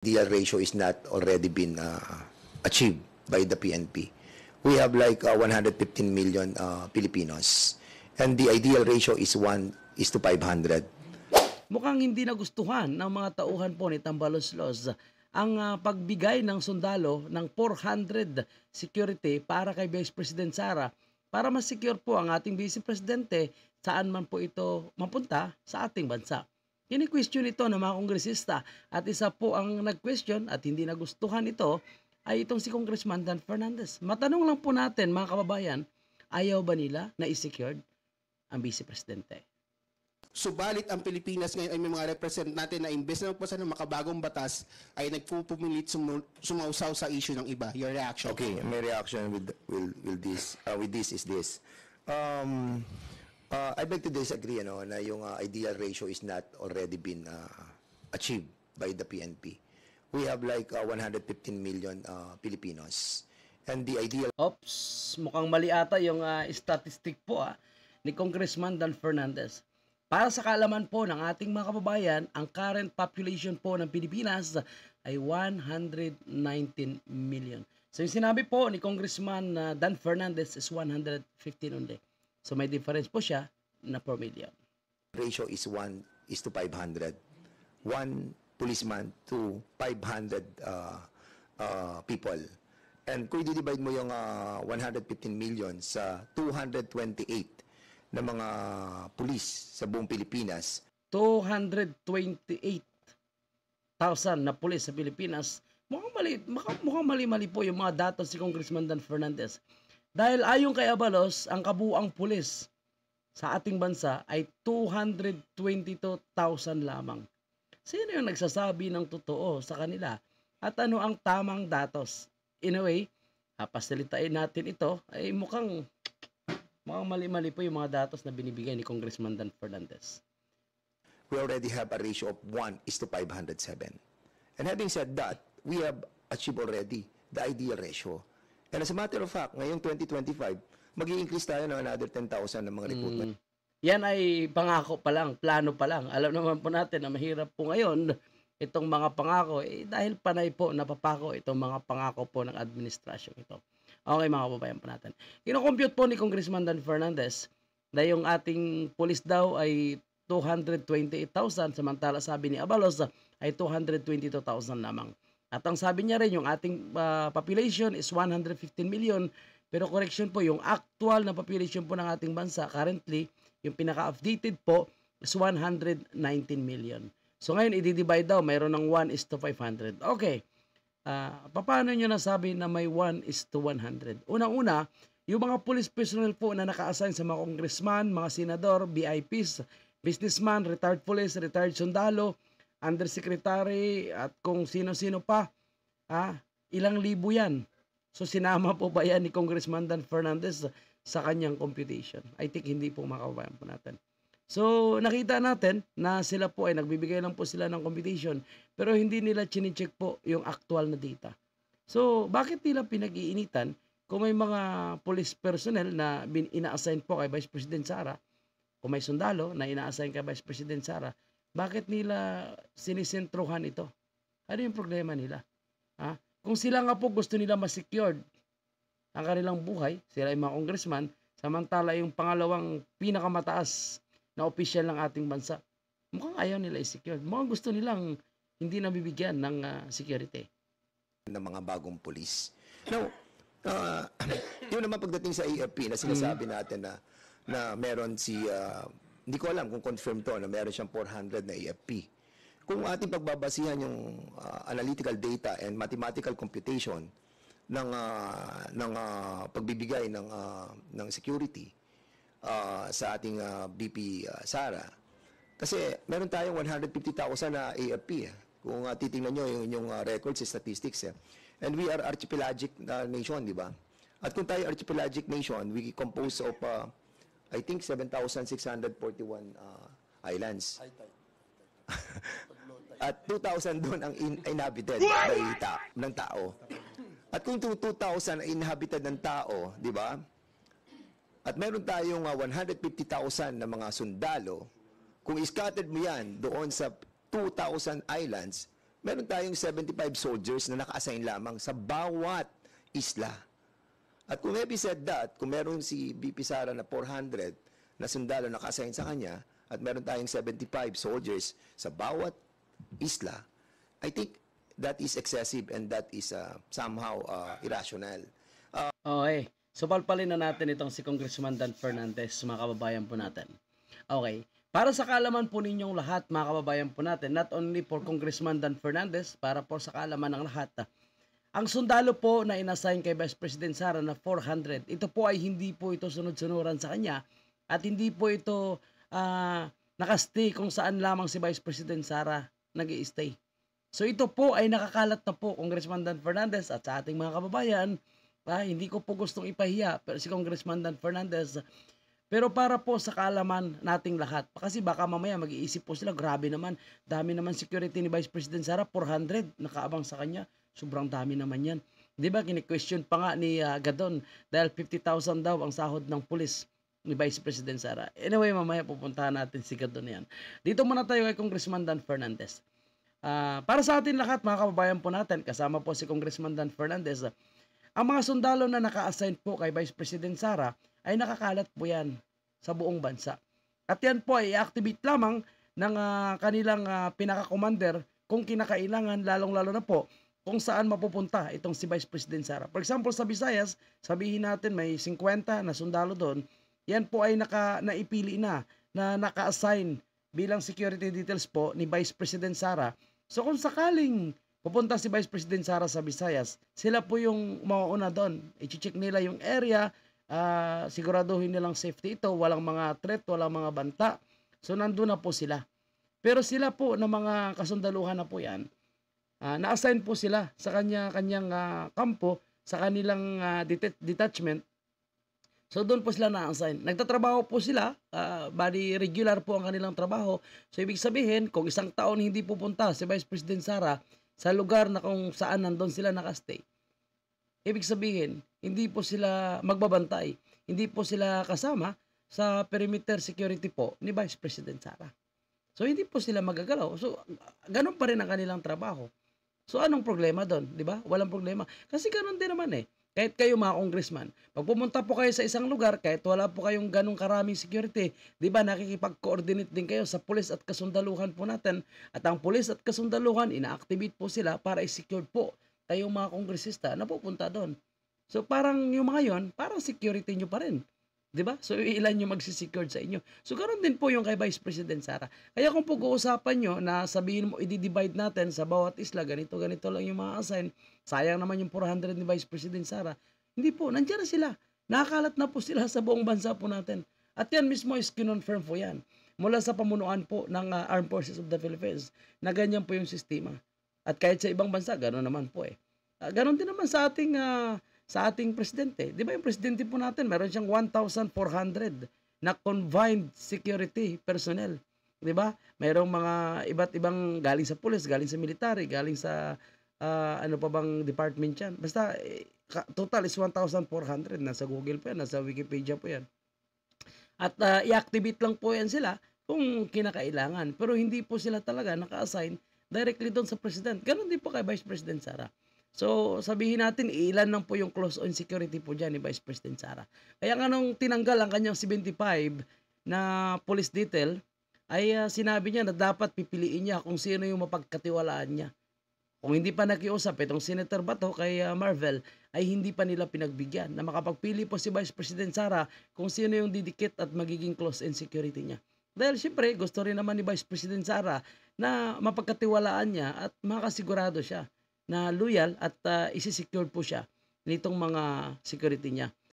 ideal ratio is not already been achieved by the PNP. We have like 115 million Filipinos, and the ideal ratio is 1:500. Mukhang hindi nagustuhan ng mga tauhan po ni Tambaloslos ang pagbigay ng sundalo ng 400 security para kay Vice President Sara para mas-secure po ang ating Vice Presidente saan man po ito mapunta sa ating bansa. Kini-question ito ng mga kongresista at isa po ang nag-question at hindi nagustuhan ito ay itong si Congressman Dan Fernandez. Matanong lang po natin mga kababayan, ayaw ba nila na i-secured ang Vice Presidente? Subalit ang Pilipinas ngayon ay may mga representante na imbes na magpasa ng makabagong batas ay nagpupumilit sumausaw sa issue ng iba. Your reaction? Okay, my reaction with this is this. I beg to disagree na yung ideal ratio is not already been achieved by the PNP. We have like 115 million Filipinos. And the ideal... Oops, mukhang mali ata yung statistic po ni Congressman Dan Fernandez. Para sa kaalaman po ng ating mga kababayan, ang current population po ng Pilipinas ay 119 million. So yung sinabi po ni Congressman Dan Fernandez is 115 only. So may difference po siya na per million. Ratio is 1:500. One policeman to 500 people. And kung i-divide mo yung 115 million sa 228 na mga pulis sa buong Pilipinas. 228,000 na pulis sa Pilipinas. Mukhang mali po yung mga datos si Congressman Dan Fernandez. Dahil ayon kay Abalos, ang kabuuang pulis sa ating bansa ay 222,000 lamang. Sino yung nagsasabi ng totoo sa kanila? At ano ang tamang datos? In a way, pasalitain natin ito ay mukhang mali-mali po yung mga datos na binibigay ni Congressman Dan Fernandez. We already have a ratio of 1:507. And having said that, we have achieved already the ideal ratio. And as a matter of fact, ngayong 2025, mag-i-increase tayo ng another 10,000 ng mga recruitment. Yan ay pangako pa lang, plano pa lang. Alam naman po natin na mahirap po ngayon itong mga pangako dahil panay po napapako itong mga pangako po ng administrasyon ito. Okay mga kababayan po natin. Kino-compute po ni Congressman Dan Fernandez na yung ating pulis daw ay 228,000 samantala sabi ni Abalos ay 222,000 lamang. At ang sabi niya rin yung ating population is 115 million pero correction po yung actual na population po ng ating bansa currently yung pinaka-updated po is 119 million. So ngayon i-divide daw mayroon ng 1:500. Okay. Paano nyo nasabi na may 1:100? Unang-una, yung mga police personnel po na naka-assign sa mga congressman, mga senador, VIPs, businessman, retired police, retired sundalo, undersecretary, at kung sino-sino pa, ilang libo yan. So sinama po ba yan ni Congressman Dan Fernandez sa kanyang computation? I think hindi po makabayan po natin. So, nakita natin na sila po ay nagbibigay lang po sila ng computation pero hindi nila chine-check po yung actual na data. So, bakit nila pinag-iinitan kung may mga police personnel na ina-assign po kay Vice President Sara, kung may sundalo na ina-assign kay Vice President Sara, bakit nila sinisentruhan ito? Ano yung problema nila? Kung sila nga po gusto nila ma-secured ang kanilang buhay, sila ay mga congressman, samantala yung pangalawang pinakamataas na opisyal ng ating bansa, mukhang ayaw nila i-secure. Mukhang gusto nilang hindi nabibigyan ng security. Ng mga bagong pulis. Now, yun naman pagdating sa AFP na sinasabi natin na meron hindi ko alam kung confirm to, na meron siyang 400 na AFP. Kung ating pagbabasihan yung analytical data and mathematical computation ng pagbibigay ng security, sa ating BP Sara. Kasi meron tayong 150,000 na AFP. Kung titingnan nyo yung records, statistics. And we are archipelagic nation, di ba? At kung tayo archipelagic nation, we compose of, I think, 7,641 islands. At 2,000 doon ang inhabited ng tao. At kung 2,000 inhabited ng tao, di ba? At meron tayong 150,000 na mga sundalo. Kung scattered mo yan doon sa 2,000 islands, meron tayong 75 soldiers na naka-assign lamang sa bawat isla. At kung having said that, kung meron si BP Sara na 400 na sundalo naka-assign sa kanya, at meron tayong 75 soldiers sa bawat isla, I think that is excessive and that is somehow irrational. Okay. So palpalin na natin itong si Congressman Dan Fernandez, mga kababayan po natin. Okay. Para sa kaalaman po ninyong lahat, mga kababayan po natin, not only for Congressman Dan Fernandez, para po sa kaalaman ng lahat, ang sundalo po na inassign kay Vice President Sara na 400, ito po ay hindi po ito sunod-sunuran sa kanya at hindi po ito nakastay kung saan lamang si Vice President Sara nag-i-stay. So ito po ay nakakalat na po, Congressman Dan Fernandez at sa ating mga kababayan. Hindi ko po gustong ipahiya pero si Congressman Dan Fernandez, pero para po sa kaalaman nating lahat. Kasi baka mamaya mag-iisip po sila, grabe naman, dami naman security ni Vice President Sara, 400 nakaabang sa kanya. Sobrang dami naman yan. Di ba, kini-question pa nga ni Gadon dahil 50,000 daw ang sahod ng pulis ni Vice President Sara. Anyway, mamaya pupuntahan natin si Gadon yan. Dito muna tayo kay Congressman Dan Fernandez. Para sa atin lahat, mga kababayan po natin, kasama po si Congressman Dan Fernandez, ang mga sundalo na naka-assign po kay Vice President Sara ay nakakalat po yan sa buong bansa. At yan po ay i-activate lamang ng kanilang pinaka-commander kung kinakailangan, lalong-lalo na po kung saan mapupunta itong si Vice President Sara. For example, sa Visayas, sabihin natin may 50 na sundalo doon, yan po ay naipili na naka-assign bilang security details po ni Vice President Sara. So kung sakaling pupunta si Vice President Sara sa Visayas, sila po yung mauuna doon. I-check nila yung area, siguraduhin nilang safety ito, walang mga threat, walang mga banta. So nandun na po sila. Pero sila po na mga kasundaluhan na po yan, na-assign po sila sa kanyang kampo, sa kanilang detachment. So doon po sila na-assign. Nagtatrabaho po sila, bali regular po ang kanilang trabaho. So ibig sabihin, kung isang taon hindi pupunta si Vice President Sara sa lugar na kung saan nandun sila nakastay, ibig sabihin, hindi po sila magbabantay. Hindi po sila kasama sa perimeter security po ni Vice President Sara. So hindi po sila magagalaw. So ganun pa rin ang kanilang trabaho. So anong problema doon, di ba? Walang problema. Kasi ganun din naman eh. Kahit kayo mga congressman, pag pumunta po kayo sa isang lugar, kahit wala po kayong ganong karaming security, di ba nakikipag-coordinate din kayo sa pulis at kasundaluhan po natin. At ang pulis at kasundaluhan, ina-activate po sila para i-secure po kayong mga kongresista na pupunta doon. So parang yung mga yon, parang security nyo pa rin. Di ba? So ilan yung magsisecured sa inyo. So ganoon din po yung kay Vice President Sara. Kaya kung pag-uusapan nyo na sabihin mo, i-divide natin sa bawat isla, ganito lang yung mga assign, sayang naman yung 400 ni Vice President Sara. Hindi po, nandiyan na sila. Nakakalat na po sila sa buong bansa po natin. At yan mismo is kinonfirm po yan. Mula sa pamunuan po ng Armed Forces of the Philippines, na ganyan po yung sistema. At kahit sa ibang bansa, ganoon naman po eh. Ganoon din naman sa ating presidente. Di ba yung presidente po natin, meron siyang 1,400 na confined security personnel. Di ba? Mayroong mga iba't ibang galing sa police, galing sa military, galing sa ano pa bang department yan. Basta total is 1,400. Nasa Google po yan, nasa Wikipedia po yan. At i-activate lang po yan sila kung kinakailangan. Pero hindi po sila talaga naka-assign directly doon sa president. Ganon din po kay Vice President Sara. So, sabihin natin, ilan lang po yung close-on security po dyan ni Vice President Sara. Kaya nga nung tinanggal ang kanyang 75 na police detail, ay sinabi niya na dapat pipiliin niya kung sino yung mapagkatiwalaan niya. Kung hindi pa nakiusap, itong Senator Bato kay Marvel, ay hindi pa nila pinagbigyan na makapagpili po si Vice President Sara kung sino yung didikit at magiging close-in security niya. Dahil siyempre, gusto rin naman ni Vice President Sara na mapagkatiwalaan niya at makasigurado siya na loyal at isi-secure po siya nitong mga security niya.